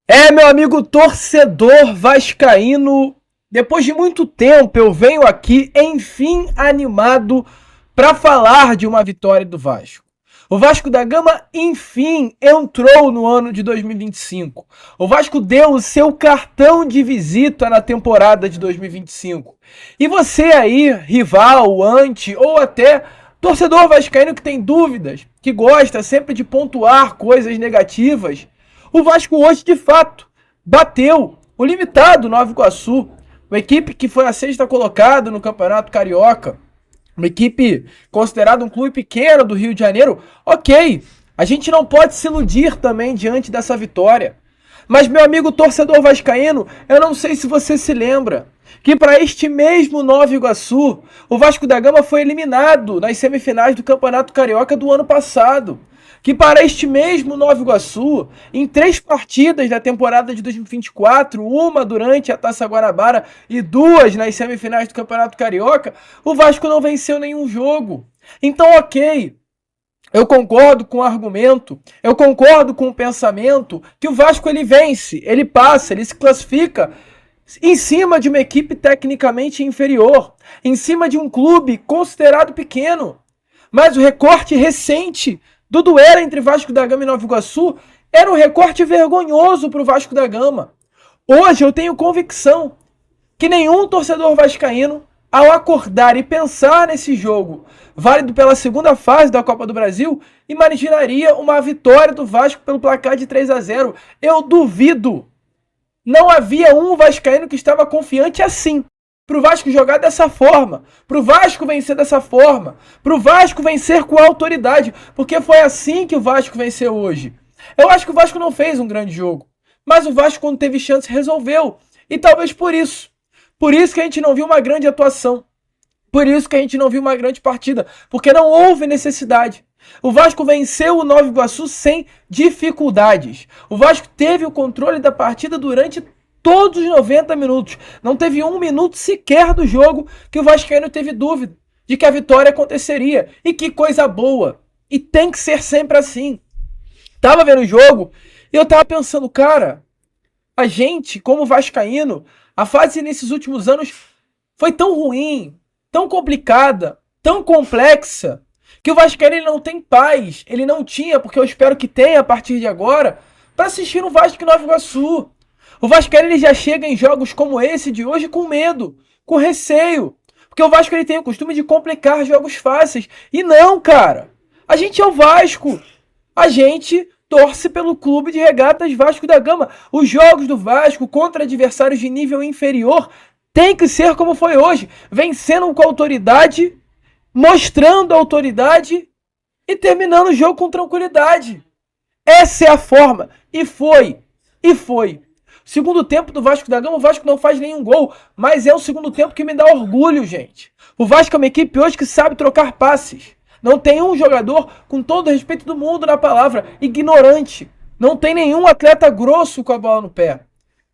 Meu amigo torcedor vascaíno, depois de muito tempo eu venho aqui, enfim, animado para falar de uma vitória do Vasco. O Vasco da Gama, enfim, entrou no ano de 2025. O Vasco deu o seu cartão de visita na temporada de 2025. E você aí, rival, anti ou até torcedor vascaíno que tem dúvidas, que gosta sempre de pontuar coisas negativas, o Vasco hoje, de fato, bateu o limitado Nova Iguaçu, uma equipe que foi a sexta colocada no Campeonato Carioca, uma equipe considerada um clube pequeno do Rio de Janeiro. Ok, a gente não pode se iludir também diante dessa vitória. Mas, meu amigo torcedor vascaíno, eu não sei se você se lembra que para este mesmo Nova Iguaçu, o Vasco da Gama foi eliminado nas semifinais do Campeonato Carioca do ano passado. Que para este mesmo Nova Iguaçu, em 3 partidas da temporada de 2024, uma durante a Taça Guanabara e 2 nas semifinais do Campeonato Carioca, o Vasco não venceu nenhum jogo. Então, ok, eu concordo com o argumento, eu concordo com o pensamento que o Vasco ele vence, ele passa, ele se classifica em cima de uma equipe tecnicamente inferior, em cima de um clube considerado pequeno. Mas o recorte recente do duelo entre Vasco da Gama e Nova Iguaçu era um recorte vergonhoso para o Vasco da Gama. Hoje eu tenho convicção que nenhum torcedor vascaíno, ao acordar e pensar nesse jogo, válido pela segunda fase da Copa do Brasil, imaginaria uma vitória do Vasco pelo placar de 3-0. Eu duvido. Não havia um vascaíno que estava confiante assim. Pro Vasco jogar dessa forma, pro Vasco vencer dessa forma, pro Vasco vencer com autoridade, porque foi assim que o Vasco venceu hoje. Eu acho que o Vasco não fez um grande jogo, mas o Vasco, quando teve chance, resolveu. E talvez por isso que a gente não viu uma grande atuação, por isso que a gente não viu uma grande partida, porque não houve necessidade. O Vasco venceu o Nova Iguaçu sem dificuldades. O Vasco teve o controle da partida durante todos os 90 minutos. Não teve um minuto sequer do jogo que o vascaíno teve dúvida de que a vitória aconteceria. E que coisa boa. E tem que ser sempre assim. Tava vendo o jogo e eu tava pensando, cara, a gente, como vascaíno, a fase nesses últimos anos foi tão ruim, tão complicada, tão complexa, que o vascaíno ele não tem paz. Ele não tinha, porque eu espero que tenha a partir de agora, para assistir o Vasco e Nova Iguaçu. O Vascaíno ele já chega em jogos como esse de hoje com medo, com receio. Porque o Vasco ele tem o costume de complicar jogos fáceis. E não, cara. A gente é o Vasco. A gente torce pelo clube de regatas Vasco da Gama. Os jogos do Vasco contra adversários de nível inferior tem que ser como foi hoje. Vencendo com autoridade, mostrando autoridade e terminando o jogo com tranquilidade. Essa é a forma. E foi. Segundo tempo do Vasco da Gama, o Vasco não faz nenhum gol, mas é um segundo tempo que me dá orgulho, gente. O Vasco é uma equipe hoje que sabe trocar passes. Não tem um jogador, com todo o respeito do mundo na palavra, ignorante. Não tem nenhum atleta grosso com a bola no pé.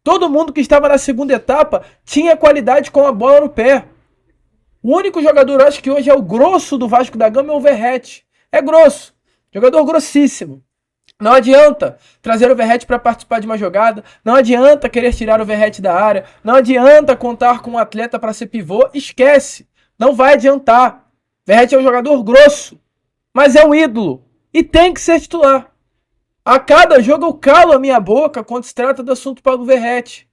Todo mundo que estava na segunda etapa tinha qualidade com a bola no pé. O único jogador, eu acho que hoje é o grosso do Vasco da Gama, é o Verratti. É grosso. Jogador grossíssimo. Não adianta trazer o Verratti para participar de uma jogada, não adianta querer tirar o Verratti da área, não adianta contar com um atleta para ser pivô, esquece, não vai adiantar. Verratti é um jogador grosso, mas é um ídolo e tem que ser titular. A cada jogo eu calo a minha boca quando se trata do assunto Paulo Verratti.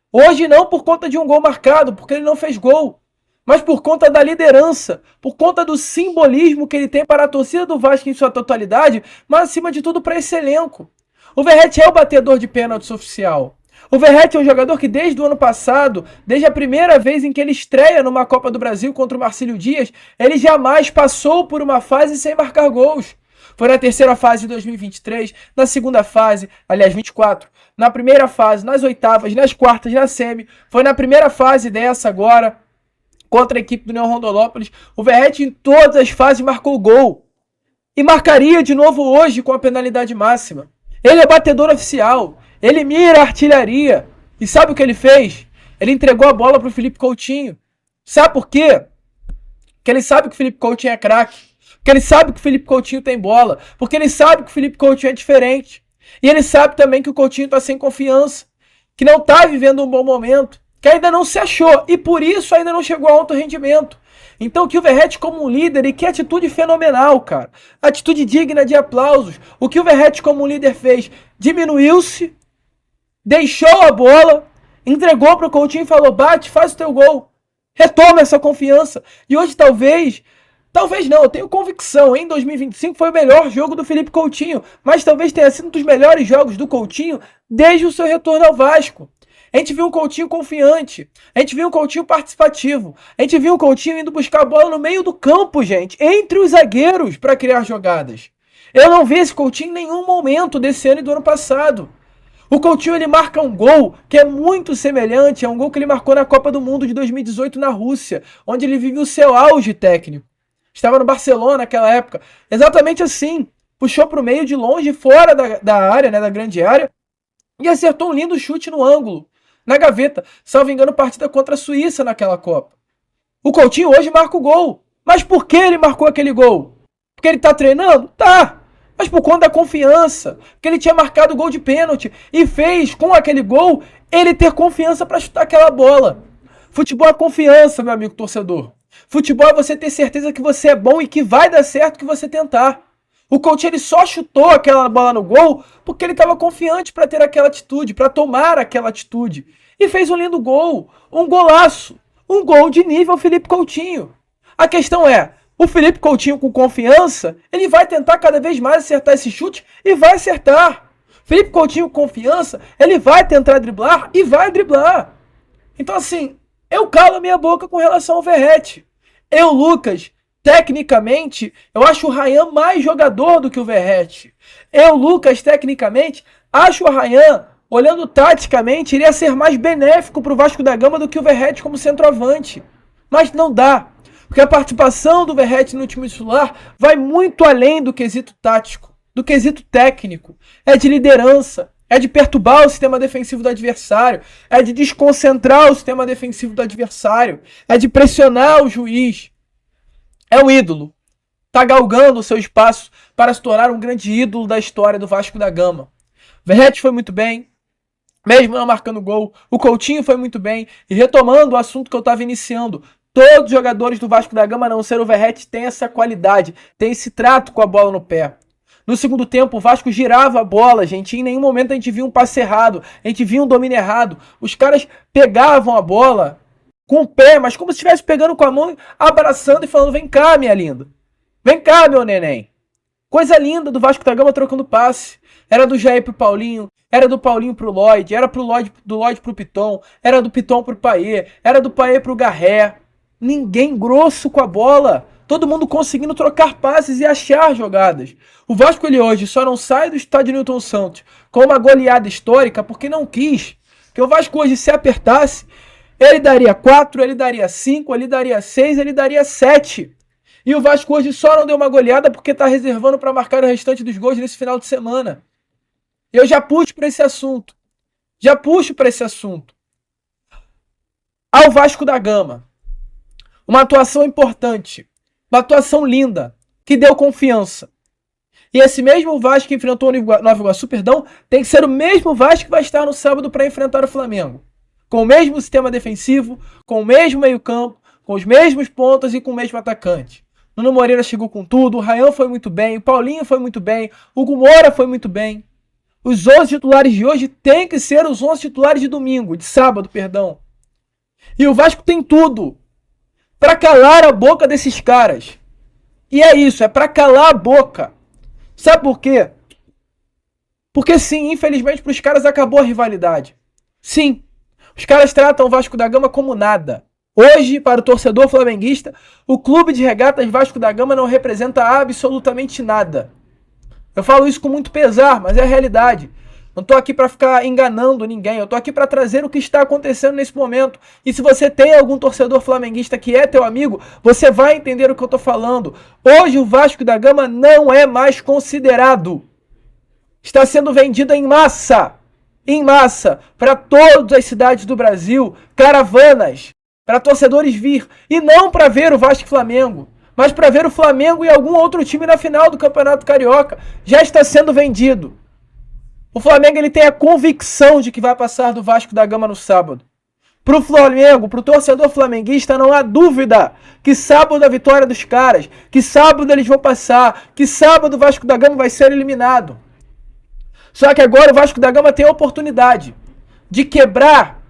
Hoje não por conta de um gol marcado, porque ele não fez gol, mas por conta da liderança, por conta do simbolismo que ele tem para a torcida do Vasco em sua totalidade, mas acima de tudo para esse elenco. O Verratti é o batedor de pênaltis oficial. O Verratti é um jogador que desde o ano passado, desde a primeira vez em que ele estreia numa Copa do Brasil contra o Marcílio Dias, ele jamais passou por uma fase sem marcar gols. Foi na terceira fase de 2023, na segunda fase, aliás 24, na primeira fase, nas oitavas, nas quartas, na semi, foi na primeira fase dessa agora, contra a equipe do União Rondonópolis. O Verratti em todas as fases marcou gol. E marcaria de novo hoje com a penalidade máxima. Ele é batedor oficial. Ele mira a artilharia. E sabe o que ele fez? Ele entregou a bola para o Felipe Coutinho. Sabe por quê? Porque ele sabe que o Felipe Coutinho é craque. Porque ele sabe que o Felipe Coutinho tem bola. Porque ele sabe que o Felipe Coutinho é diferente. E ele sabe também que o Coutinho está sem confiança, que não está vivendo um bom momento, que ainda não se achou e por isso ainda não chegou a alto rendimento. Então o Kluivert como um líder, e que atitude fenomenal, cara. Atitude digna de aplausos. O Kluivert como um líder fez, diminuiu-se, deixou a bola, entregou para o Coutinho e falou, bate, faz o teu gol. Retoma essa confiança. E hoje talvez não, eu tenho convicção, em 2025 foi o melhor jogo do Felipe Coutinho, mas talvez tenha sido um dos melhores jogos do Coutinho desde o seu retorno ao Vasco. A gente viu um Coutinho confiante, a gente viu um Coutinho participativo, a gente viu um Coutinho indo buscar a bola no meio do campo, gente, entre os zagueiros para criar jogadas. Eu não vi esse Coutinho em nenhum momento desse ano e do ano passado. O Coutinho ele marca um gol que é muito semelhante a um gol que ele marcou na Copa do Mundo de 2018 na Rússia, onde ele vive o seu auge técnico. Estava no Barcelona naquela época. Exatamente assim. Puxou para o meio de longe, fora da área, né, da grande área, e acertou um lindo chute no ângulo, na gaveta. Salvo engano, partida contra a Suíça naquela Copa. O Coutinho hoje marca o gol. Mas por que ele marcou aquele gol? Porque ele está treinando? Tá. Mas por conta da confiança. Porque ele tinha marcado o gol de pênalti e fez, com aquele gol, ele ter confiança para chutar aquela bola. Futebol é confiança, meu amigo torcedor. Futebol é você ter certeza que você é bom e que vai dar certo o que você tentar. O Coutinho ele só chutou aquela bola no gol porque ele estava confiante para ter aquela atitude, para tomar aquela atitude. E fez um lindo gol, um golaço, um gol de nível Felipe Coutinho. A questão é, o Felipe Coutinho com confiança, ele vai tentar cada vez mais acertar esse chute e vai acertar. Felipe Coutinho com confiança, ele vai tentar driblar e vai driblar. Então assim, eu calo a minha boca com relação ao Verratti. Eu, Lucas, tecnicamente, eu acho o Ryan mais jogador do que o Verratti. Eu, Lucas, tecnicamente, acho o Ryan, olhando taticamente, iria ser mais benéfico para o Vasco da Gama do que o Verratti como centroavante. Mas não dá. Porque a participação do Verratti no time titular vai muito além do quesito tático, do quesito técnico. É de liderança. É de perturbar o sistema defensivo do adversário, é de desconcentrar o sistema defensivo do adversário, é de pressionar o juiz. É um ídolo. Está galgando o seu espaço para se tornar um grande ídolo da história do Vasco da Gama. Verratti foi muito bem, mesmo não marcando gol. O Coutinho foi muito bem. E retomando o assunto que eu estava iniciando, todos os jogadores do Vasco da Gama, a não ser o Verratti, têm essa qualidade, têm esse trato com a bola no pé. No segundo tempo, o Vasco girava a bola, gente. Em nenhum momento a gente viu um passe errado, a gente viu um domínio errado. Os caras pegavam a bola com o pé, mas como se estivesse pegando com a mão, abraçando e falando, vem cá, minha linda. Vem cá, meu neném. Coisa linda do Vasco da Gama trocando passe. Era do Jair pro Paulinho, era do Paulinho pro Lloyd, era do Lloyd pro Piton, era do Piton pro Payet, era do Payet pro Garré. Ninguém grosso com a bola. Todo mundo conseguindo trocar passes e achar jogadas. O Vasco ele hoje só não sai do estádio Newton Santos com uma goleada histórica porque não quis. Porque o Vasco hoje se apertasse, ele daria 4, ele daria 5, ele daria 6, ele daria 7. E o Vasco hoje só não deu uma goleada porque está reservando para marcar o restante dos gols nesse final de semana. Eu já puxo para esse assunto. Ao Vasco da Gama. Uma atuação importante. Uma atuação linda, que deu confiança. E esse mesmo Vasco que enfrentou o Nova Iguaçu, tem que ser o mesmo Vasco que vai estar no sábado para enfrentar o Flamengo. Com o mesmo sistema defensivo, com o mesmo meio-campo, com os mesmos pontas e com o mesmo atacante. Nuno Moreira chegou com tudo, o Ryan foi muito bem, o Paulinho foi muito bem, o Hugo Moura foi muito bem. Os 11 titulares de hoje têm que ser os 11 titulares de domingo, de sábado, perdão. E o Vasco tem tudo para calar a boca desses caras. E é isso, é para calar a boca. Sabe por quê? Porque sim, infelizmente para os caras acabou a rivalidade. Sim, os caras tratam o Vasco da Gama como nada. Hoje, para o torcedor flamenguista, o Clube de Regatas Vasco da Gama não representa absolutamente nada. Eu falo isso com muito pesar, mas é a realidade. Não estou aqui para ficar enganando ninguém, eu estou aqui para trazer o que está acontecendo nesse momento. E se você tem algum torcedor flamenguista que é teu amigo, você vai entender o que eu estou falando. Hoje o Vasco da Gama não é mais considerado. Está sendo vendido em massa, para todas as cidades do Brasil, caravanas, para torcedores vir. E não para ver o Vasco e Flamengo, mas para ver o Flamengo e algum outro time na final do Campeonato Carioca. Já está sendo vendido. O Flamengo ele tem a convicção de que vai passar do Vasco da Gama no sábado. Pro Flamengo, pro torcedor flamenguista, não há dúvida que sábado a vitória dos caras, que sábado eles vão passar, que sábado o Vasco da Gama vai ser eliminado. Só que agora o Vasco da Gama tem a oportunidade de quebrar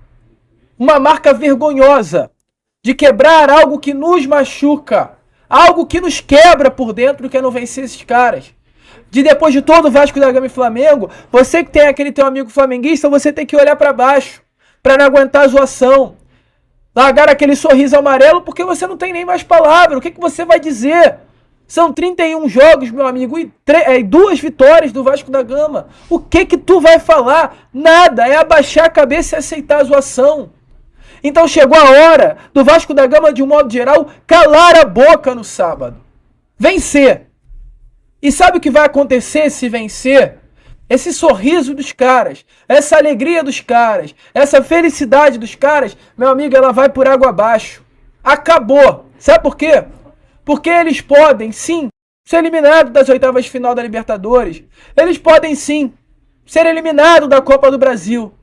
uma marca vergonhosa, de quebrar algo que nos machuca, algo que nos quebra por dentro, que é não vencer esses caras. De depois de todo o Vasco da Gama e Flamengo, você que tem aquele teu amigo flamenguista, você tem que olhar para baixo, para não aguentar a zoação. Largar aquele sorriso amarelo porque você não tem nem mais palavra. O que você vai dizer? São 31 jogos, meu amigo, e 2 vitórias do Vasco da Gama. O que tu vai falar? Nada, é abaixar a cabeça e aceitar a zoação. Então chegou a hora do Vasco da Gama, de um modo geral, calar a boca no sábado. Vencer. E sabe o que vai acontecer se vencer? Esse sorriso dos caras, essa alegria dos caras, essa felicidade dos caras, meu amigo, ela vai por água abaixo. Acabou. Sabe por quê? Porque eles podem, sim, ser eliminados das oitavas de final da Libertadores. Eles podem, sim, ser eliminados da Copa do Brasil.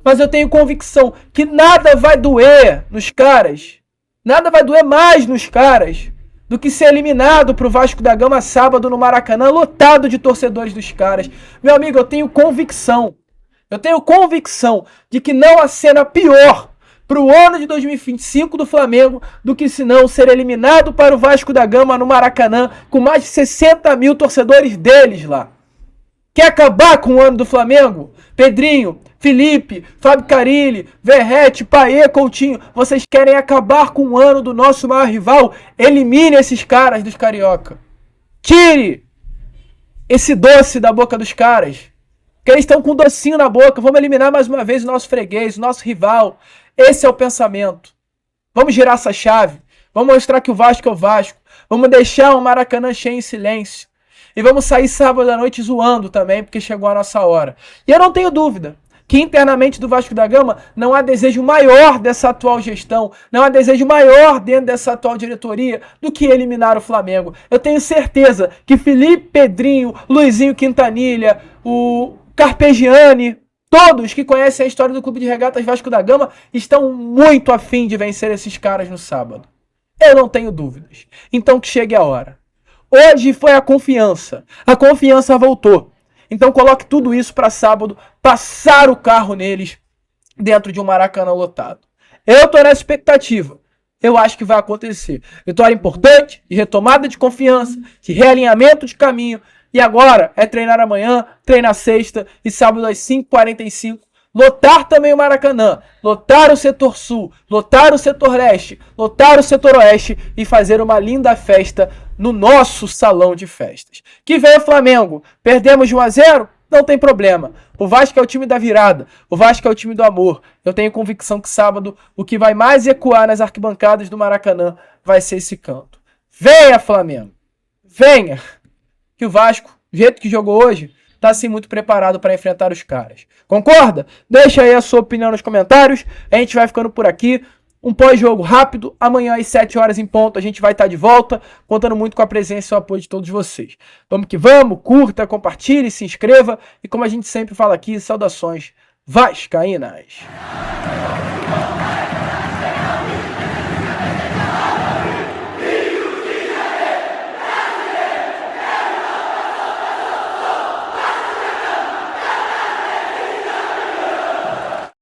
Mas eu tenho convicção que nada vai doer nos caras, nada vai doer mais nos caras do que ser eliminado pro Vasco da Gama sábado no Maracanã, lotado de torcedores dos caras. Meu amigo, eu tenho convicção de que não há cena pior pro ano de 2025 do Flamengo do que se não ser eliminado para o Vasco da Gama no Maracanã com mais de 60 mil torcedores deles lá. Quer acabar com o ano do Flamengo? Pedrinho, Felipe, Fábio Carille, Verrete, Paê, Coutinho, vocês querem acabar com o ano do nosso maior rival? Elimine esses caras dos carioca. Tire esse doce da boca dos caras. Que eles estão com um docinho na boca. Vamos eliminar mais uma vez o nosso freguês, o nosso rival. Esse é o pensamento. Vamos girar essa chave. Vamos mostrar que o Vasco é o Vasco. Vamos deixar o Maracanã cheio em silêncio. E vamos sair sábado à noite zoando também, porque chegou a nossa hora. E eu não tenho dúvida que internamente do Vasco da Gama não há desejo maior dessa atual gestão, não há desejo maior dentro dessa atual diretoria do que eliminar o Flamengo. Eu tenho certeza que Felipe, Pedrinho, Luizinho Quintanilha, o Carpegiani, todos que conhecem a história do Clube de Regatas Vasco da Gama estão muito afim de vencer esses caras no sábado. Eu não tenho dúvidas. Então que chegue a hora. Hoje foi a confiança voltou. Então coloque tudo isso para sábado, passar o carro neles dentro de um Maracanã lotado. Eu tô nessa expectativa. Eu acho que vai acontecer. Vitória importante, de retomada de confiança, de realinhamento de caminho. E agora é treinar amanhã, treinar sexta e sábado às 5h45. Lotar também o Maracanã, lotar o setor sul, lotar o setor leste, lotar o setor oeste e fazer uma linda festa no nosso salão de festas. Que vem o Flamengo, perdemos de 1-0? Não tem problema. O Vasco é o time da virada, o Vasco é o time do amor. Eu tenho convicção que sábado o que vai mais ecoar nas arquibancadas do Maracanã vai ser esse canto. Venha, Flamengo, venha! Que o Vasco, do jeito que jogou hoje, tá assim muito preparado para enfrentar os caras. Concorda? Deixa aí a sua opinião nos comentários. A gente vai ficando por aqui. Um pós-jogo rápido. Amanhã às 7 horas em ponto a gente vai estar de volta, contando muito com a presença e o apoio de todos vocês. Vamos que vamos, curta, compartilhe, se inscreva e como a gente sempre fala aqui, saudações vascaínas.